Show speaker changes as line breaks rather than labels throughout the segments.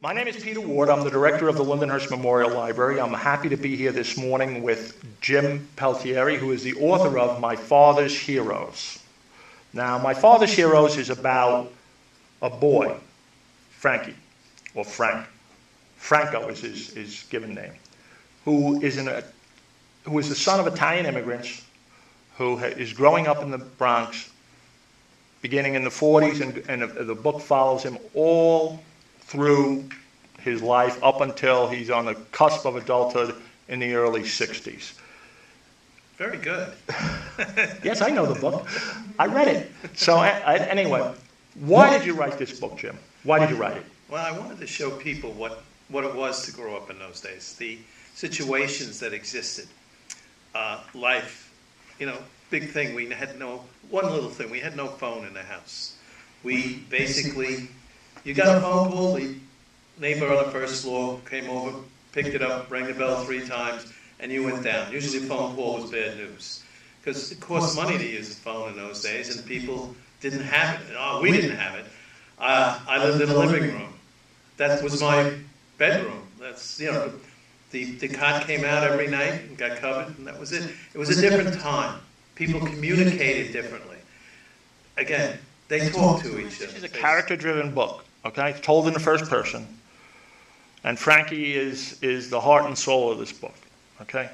My name is Peter Ward. I'm the director of the Lindenhurst Memorial Library. I'm happy to be here this morning with Jim Pellettieri, who is the author of My Father's Heroes. Now, My Father's Heroes is about a boy, Frankie, or Frank. Franco is his given name, who is the son of Italian immigrants, who is growing up in the Bronx, beginning in the 40s, and the book follows him all through his life up until he's on the cusp of adulthood in the early 60s.
Very good.
Yes, I know the book. I read it. So anyway, why did you write this book, Jim? Why did you write it?
Well, I wanted to show people what it was to grow up in those days, the situations that existed, life, big thing. We had one little thing, we had no phone in the house. We basically, you got a phone call, the neighbor on the first floor came over, picked it up, rang the bell 3 times, and you went down. Usually a phone call was bad news, because it cost money to use a phone in those days, and people didn't have it. We didn't have it. I lived in a living room. That was my bedroom. That's, the cot came out every night and got covered, and that was it. It was a different time. People communicated differently. Again, they talked to each other.
This is a character-driven book, okay? It's told in the first person. And Frankie is the heart and soul of this book, okay?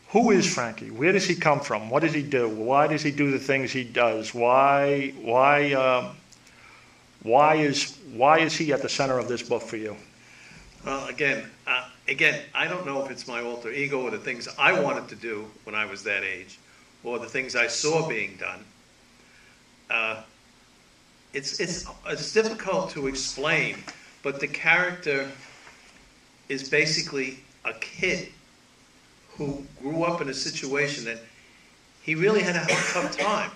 Who is Frankie? Where does he come from? What does he do? Why does he do the things he does? Why is he at the center of this book for you?
Well, again, I don't know if it's my alter ego or the things I wanted to do when I was that age, or the things I saw being done. It's difficult to explain, but the character is basically a kid who grew up in a situation that he really had to have a tough time,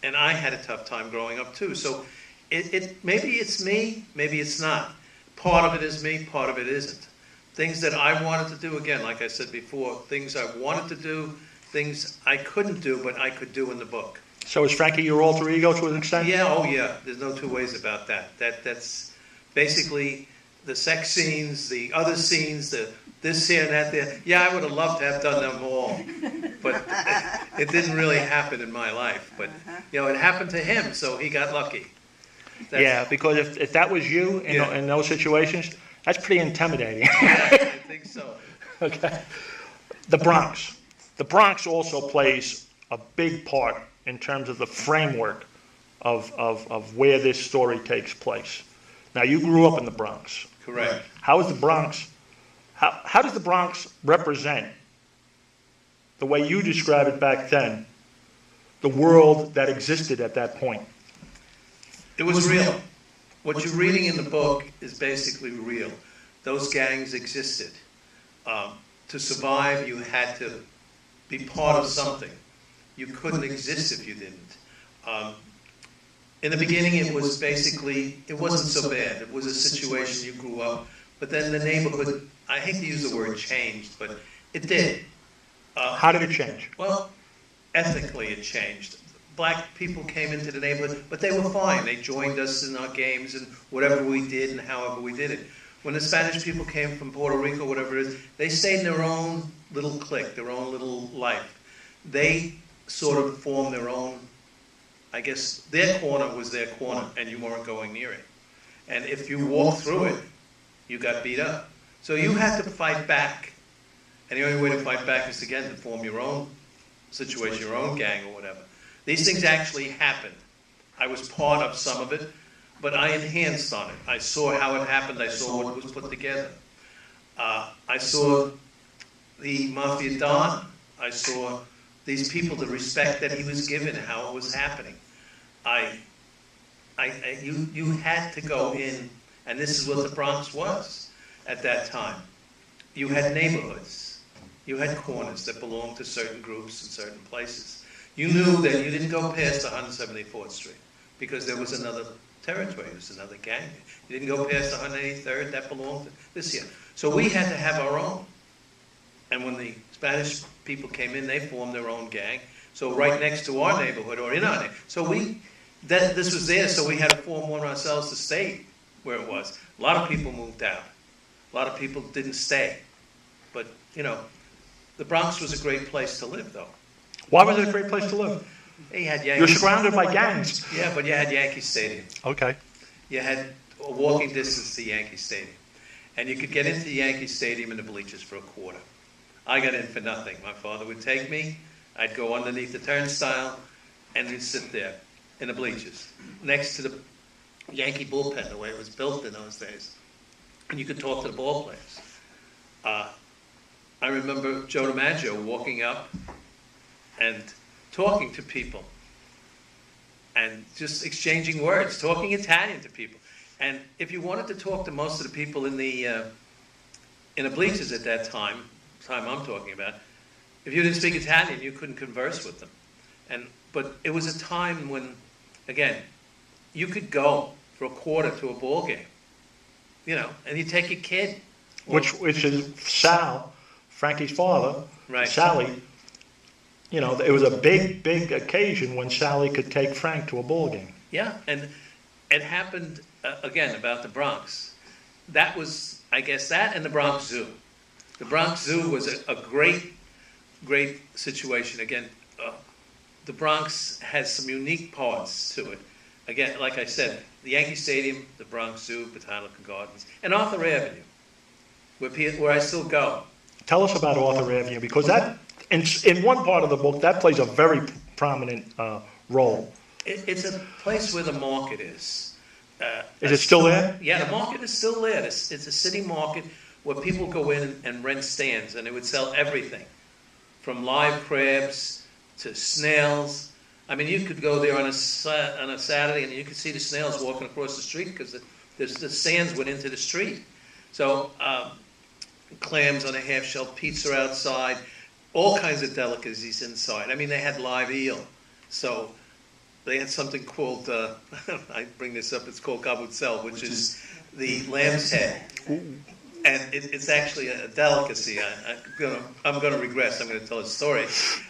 and I had a tough time growing up too. So maybe it's me, maybe it's not. Part of it is me, part of it isn't. Things that I wanted to do, again, like I said before, things I wanted to do, things I couldn't do, but I could do in the book.
So is Frankie your alter ego to an extent?
Yeah, oh yeah, there's no two ways about that. That's basically the sex scenes, the other scenes, this here and that there. Yeah, I would have loved to have done them all, but it didn't really happen in my life. But, it happened to him, so he got lucky.
Yeah, because if that was you in those situations, that's pretty intimidating.
Yeah, I think so.
Okay. The Bronx. The Bronx also plays a big part in terms of the framework of where this story takes place. Now, you grew up in the Bronx.
Correct.
How is the Bronx? How does the Bronx represent, the way you describe it back then, the world that existed at that point?
It was real. What you're reading in the book is basically real. Those gangs existed. To survive, you had to be part of something. You couldn't exist if you didn't. In the beginning, it wasn't so bad. It was a situation, you grew up. But then the neighborhood, I hate to use the word changed, but it did.
How did it change?
Well, ethnically it changed. Black people came into the neighborhood, but they were fine. They joined us in our games and whatever we did and however we did it. When the Spanish people came from Puerto Rico, whatever it is, they stayed in their own little clique, their own little life. They sort of formed their own, I guess, their corner was their corner, and you weren't going near it. And if you walked through it, you got beat up. So you had to fight back. And the only way to fight back is, again, to form your own situation, your own gang or whatever. These things actually happened. I was part of some of it, but I enhanced on it. I saw how it happened. I saw what was put together. I saw the Mafia Don. I saw these people, the respect that he was given, how it was happening. You had to go in, and this is what the Bronx was at that time. You had neighborhoods. You had corners that belonged to certain groups and certain places. You knew that you didn't go past 174th Street because there was another territory, there was another gang. You didn't go past 183rd, that belonged to this here. So we had to have our own. And when the Spanish people came in, they formed their own gang. So right next to our neighborhood or in our neighborhood. So this was there, so we had to form one ourselves to stay where it was. A lot of people moved out. A lot of people didn't stay. But, the Bronx was a great place to live, though.
Why was it a great place to live?
You had
You're
Yankee.
surrounded by gangs.
Yeah, but you had Yankee Stadium.
Okay.
You had a walking distance to Yankee Stadium. And you could get into Yankee Stadium in the bleachers for a quarter. I got in for nothing. My father would take me. I'd go underneath the turnstile, and we'd sit there in the bleachers next to the Yankee bullpen, the way it was built in those days. And you could talk to the ball players. I remember Joe DiMaggio walking up and talking to people and just exchanging words, talking Italian to people. And if you wanted to talk to most of the people in the bleachers at that time I'm talking about, if you didn't speak Italian, you couldn't converse with them. But it was a time when, again, you could go for a quarter to a ball game, and you take a kid.
Which is Sal, Frankie's father,
Right.
Sally. It was a big, big occasion when Sally could take Frank to a ball game.
Yeah, and it happened, again, about the Bronx. That was, I guess, that and the Bronx Zoo. The Bronx Zoo was a great, great situation. Again, the Bronx has some unique parts to it. Again, like I said, the Yankee Stadium, the Bronx Zoo, Botanical Gardens, and Arthur Avenue, where I still go.
Tell us about Arthur Avenue, because that, in one part of the book, that plays a very prominent role.
It's a place where the market is.
Is it still there?
Yeah, the market is still there. It's a city market where people go in and rent stands, and they would sell everything, from live crabs to snails. I mean, you could go there on a Saturday, and you could see the snails walking across the street because the stands went into the street. So clams on a half-shell, pizza outside, all kinds of delicacies inside. I mean, they had live eel. So they had something called, I bring this up, it's called gabutzel, which is the lamb's head. And it's actually a delicacy. I'm going to regress. I'm going to tell a story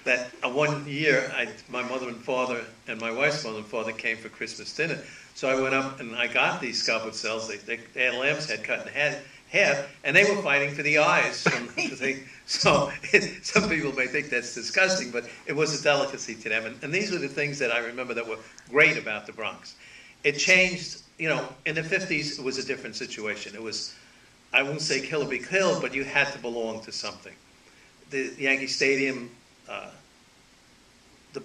that one year, my mother and father and my wife's mother and father came for Christmas dinner. So I went up and I got these gabutzels. They had lamb's head cut in half, and they were fighting for the eyes. Some people may think that's disgusting, but it was a delicacy to them. And these were the things that I remember that were great about the Bronx. It changed, in the 50s, it was a different situation. It was, I won't say kill or be killed, but you had to belong to something. The Yankee Stadium, the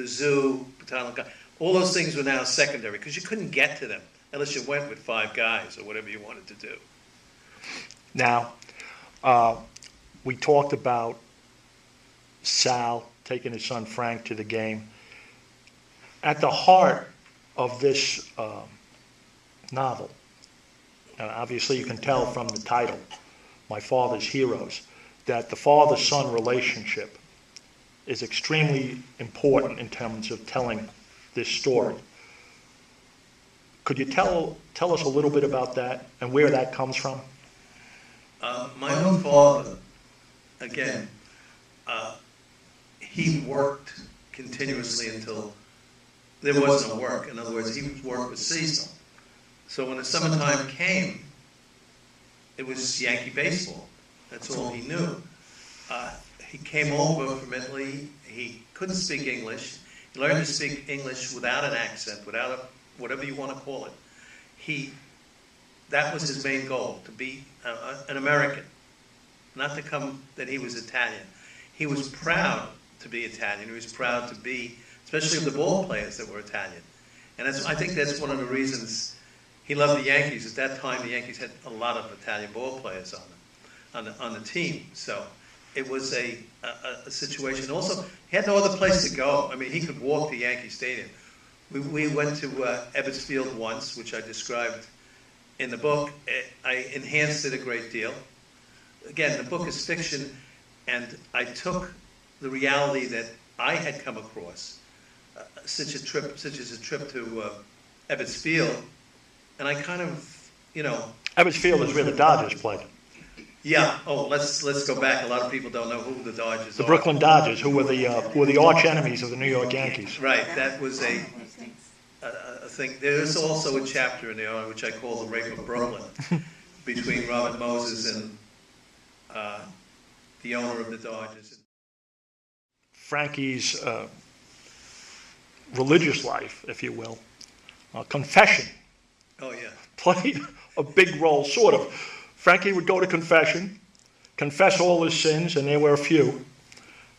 zoo, Botanical Garden, all those things were now secondary because you couldn't get to them unless you went with five guys or whatever you wanted to do.
Now, we talked about Sal taking his son Frank to the game. At the heart of this novel, and obviously you can tell from the title, My Father's Heroes, that the father-son relationship is extremely important in terms of telling this story. Could you tell us a little bit about that and where that comes from?
My own father, again, he worked continuously until there was no work. In other words, his work was seasonal. So when the summertime came, it was Yankee baseball. That's all he knew. He came over from Italy. He couldn't speak English. He learned to speak English without an accent, without whatever you want to call it. That was his main goal, to be an American, not to come that he was Italian. He was proud to be Italian. He was proud to be, especially of the ball players that were Italian. And I think that's one of the reasons he loved the Yankees. At that time, the Yankees had a lot of Italian ball players on the team. So it was a situation. Also, he had no other place to go. I mean, he could walk to Yankee Stadium. We went to Ebbets Field once, which I described in the book. I enhanced it a great deal. Again, the book is fiction, and I took the reality that I had come across, such as a trip to Ebbets Field, and I kind of,
Ebbets Field is where the Dodgers played.
Yeah. Oh, let's go back. A lot of people don't know who the Dodgers are.
The Brooklyn Dodgers, who were the arch enemies of the New York Yankees.
Right. That was a thing. There's also a chapter in there which I call the Rape of Brooklyn, between Robert Moses and the owner of the Dodgers.
Frankie's religious life, if you will, confession
Oh yeah.
played a big role, sort of. Frankie would go to confession, confess all his sins, and there were a few,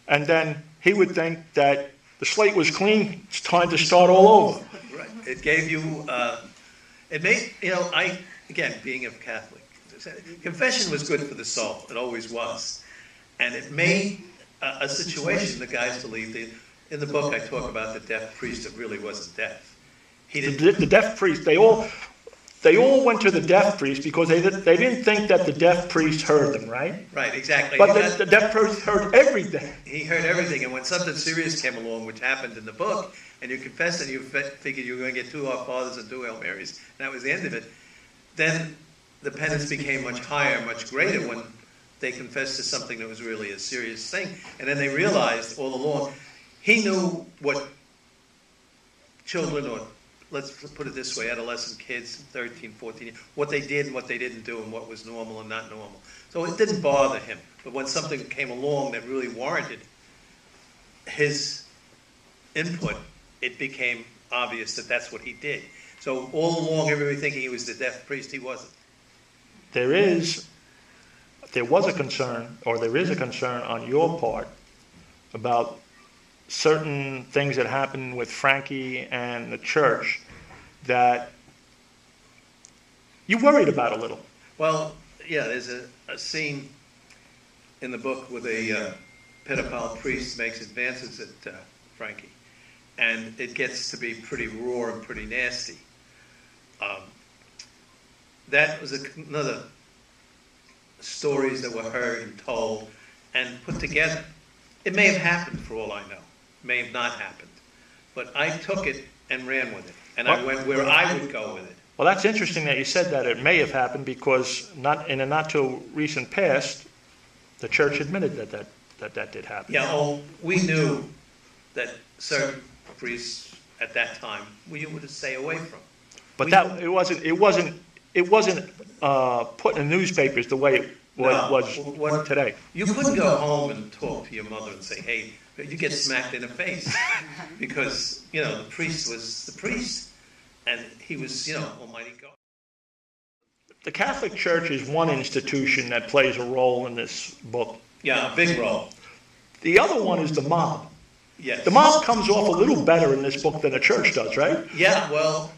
and then he would think that the slate was clean, it's time to start all over.
Right. It gave you. It made again, being a Catholic, confession was good for the soul. It always was, and it made a situation the guys believed in. In the book, I talk about the deaf priest that really wasn't deaf. He didn't.
The deaf priest, they all went to the deaf priest because they didn't think that the deaf priest heard them, right?
Right, exactly.
But the deaf priest heard everything.
He heard everything, and when something serious came along, which happened in the book, and you confessed and you figured you were going to get 2 Our Fathers and 2 Hail Marys, and that was the end of it, then the penance became much higher, much greater when they confessed to something that was really a serious thing. And then they realized all along, he knew what children, or let's put it this way, adolescent kids, 13, 14, what they did and what they didn't do and what was normal and not normal. So it didn't bother him. But when something came along that really warranted his input, it became obvious that that's what he did. So all along, everybody thinking he was the deaf priest, he wasn't.
There was a concern, or there is a concern on your part about certain things that happened with Frankie and the church that you worried about a little.
Well, yeah, there's a scene in the book where the pedophile priest makes advances at Frankie, and it gets to be pretty raw and pretty nasty. That was another stories that were heard and told and put together. It may have happened for all I know. It may have not happened. But I took it and ran with it. And I went where I would go with it.
Well, that's interesting that you said that it may have happened, because in a not too recent past, the church admitted that did happen.
Yeah, we knew that certain priests at that time we would stay away from.
But it wasn't put in the newspapers the way it was today.
You couldn't go home and talk to your mother and say, hey, you get smacked in the face. Because, the priest was the priest. And he was, Almighty God.
The Catholic Church is one institution that plays a role in this book.
Yeah, a big role.
The other one is the mob.
Yes.
The mob comes off a little better in this book than the church does, right?
Yeah, well,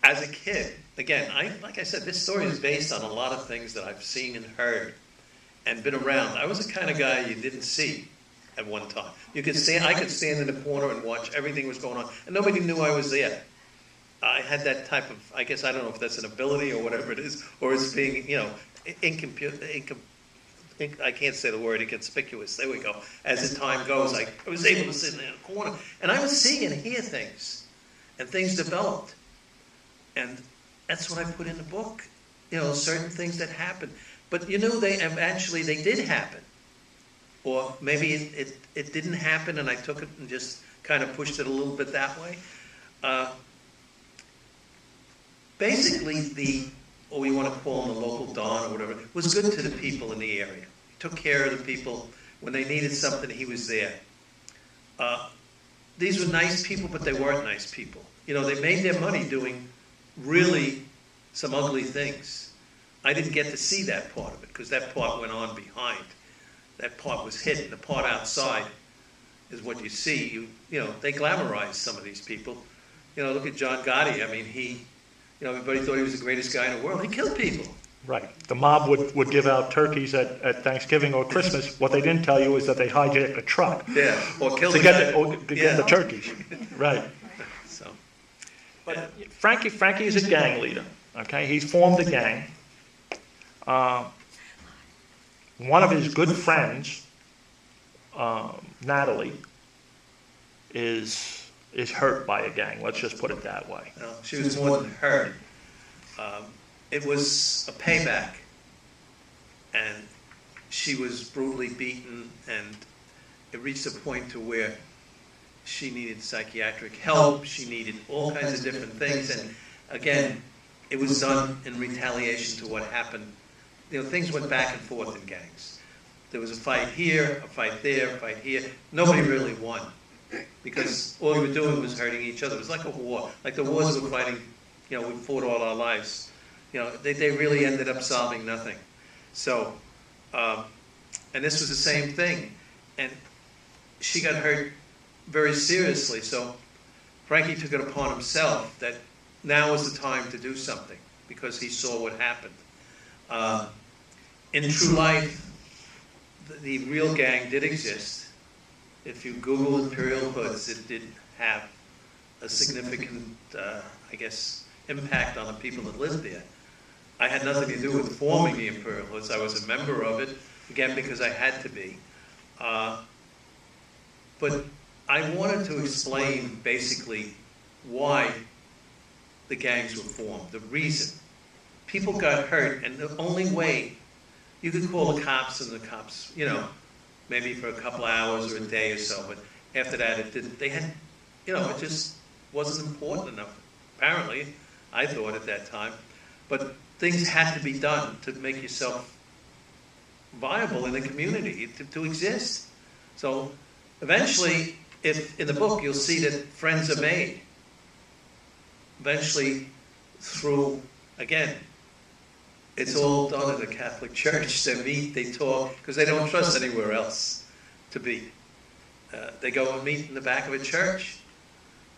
as a kid, again, like I said, this story is based on a lot of things that I've seen and heard and been around. I was the kind of guy you didn't see at one time. I could stand in the corner and watch everything was going on, and nobody knew I was there. I had that type of, I guess, I don't know if that's an ability or whatever it is, or it's being, I can't say the word, inconspicuous. There we go. As the time goes, I was able to sit in a corner, and I would see and hear things, and things developed. And that's what I put in the book, certain things that happened. But they did happen. Or maybe it didn't happen, and I took it and just kind of pushed it a little bit that way. Basically, or you want to call him the local Don or whatever, was good to the people in the area. He took care of the people. When they needed something, he was there. These were nice people, but they weren't nice people. They made their money doing really some ugly things. I didn't get to see that part of it, because that part went on behind. That part was hidden. The part outside is what you see. They glamorized some of these people. Look at John Gotti. I mean, everybody thought he was the greatest guy in the world. He killed people.
Right. The mob would give out turkeys at Thanksgiving or Christmas. What they didn't tell you is that they hijacked a truck.
Yeah, or killed
to get the turkeys. Right.
So,
but Frankie is a gang leader. Okay, he's formed a gang. One of his good friends, Natalie, is hurt by a gang. Let's just put it that way.
No, she was more than hurt. It was a payback, and she was brutally beaten, and it reached a point to where she needed psychiatric help, she needed all kinds of different things, and again, it was done in retaliation to what happened. You know, things went back and forth in gangs. There was a fight here, a fight there, a fight here. Nobody really won, because all we were doing was hurting each other. It was like a war, like the wars we were fighting, you know, we fought all our lives. You know, they really ended up solving nothing. So, and this was the same thing. And she got hurt very seriously, so Frankie took it upon himself that now was the time to do something, because he saw what happened. In true life, the real gang did exist. If you Google Imperial Hoods, it did have a significant, I guess, impact on the people that lived there. I had nothing to do with forming the Imperial Hoods. I was a member of it, again, because I had to be. But I wanted to explain basically why the gangs were formed, the reason. People got hurt, and the only way, you could call the cops, and the cops, you know, maybe for a couple of hours or a day or so, but after that, it didn't, they had, you know, it just wasn't important enough. Apparently, I thought at that time. But things had to be done to make yourself viable in the community, to exist. So eventually, if in the book you'll see that friends are made. Eventually, through, again, it's all done in the Catholic Church. They meet, they talk, because they don't trust anywhere else to be. They go and meet in the back of a church,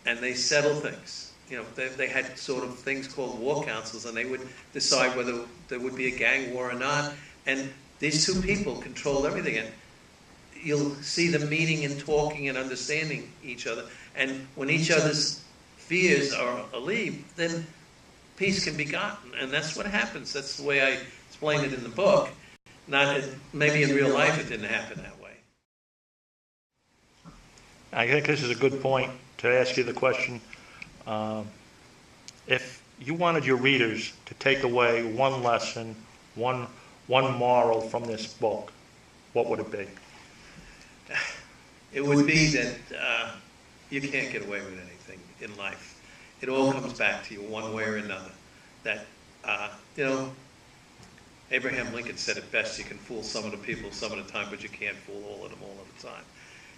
and they settle things. You know, they had sort of things called war councils, and they would decide whether there would be a gang war or not. And these two people controlled everything. And you'll see them meeting and talking and understanding each other. And when each other's fears are allayed, then peace can be gotten. And that's what happens. That's the way I explain it in the book. Not maybe in real life it didn't happen that way.
I think this is a good point to ask you the question. If you wanted your readers to take away one lesson, one moral from this book, what would it be?
It would be that you can't get away with anything in life. It all comes back to you one way or another. That, you know, Abraham Lincoln said it best, you can fool some of the people some of the time, but you can't fool all of them all of the time.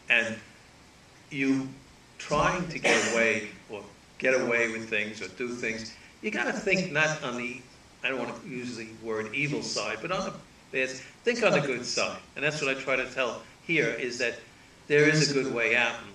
And you trying to get away or get away with things or do things, you got to think not on the, I don't want to use the word evil side, but on the bad, think on the good side. And that's what I try to tell here, is that there is a good way out in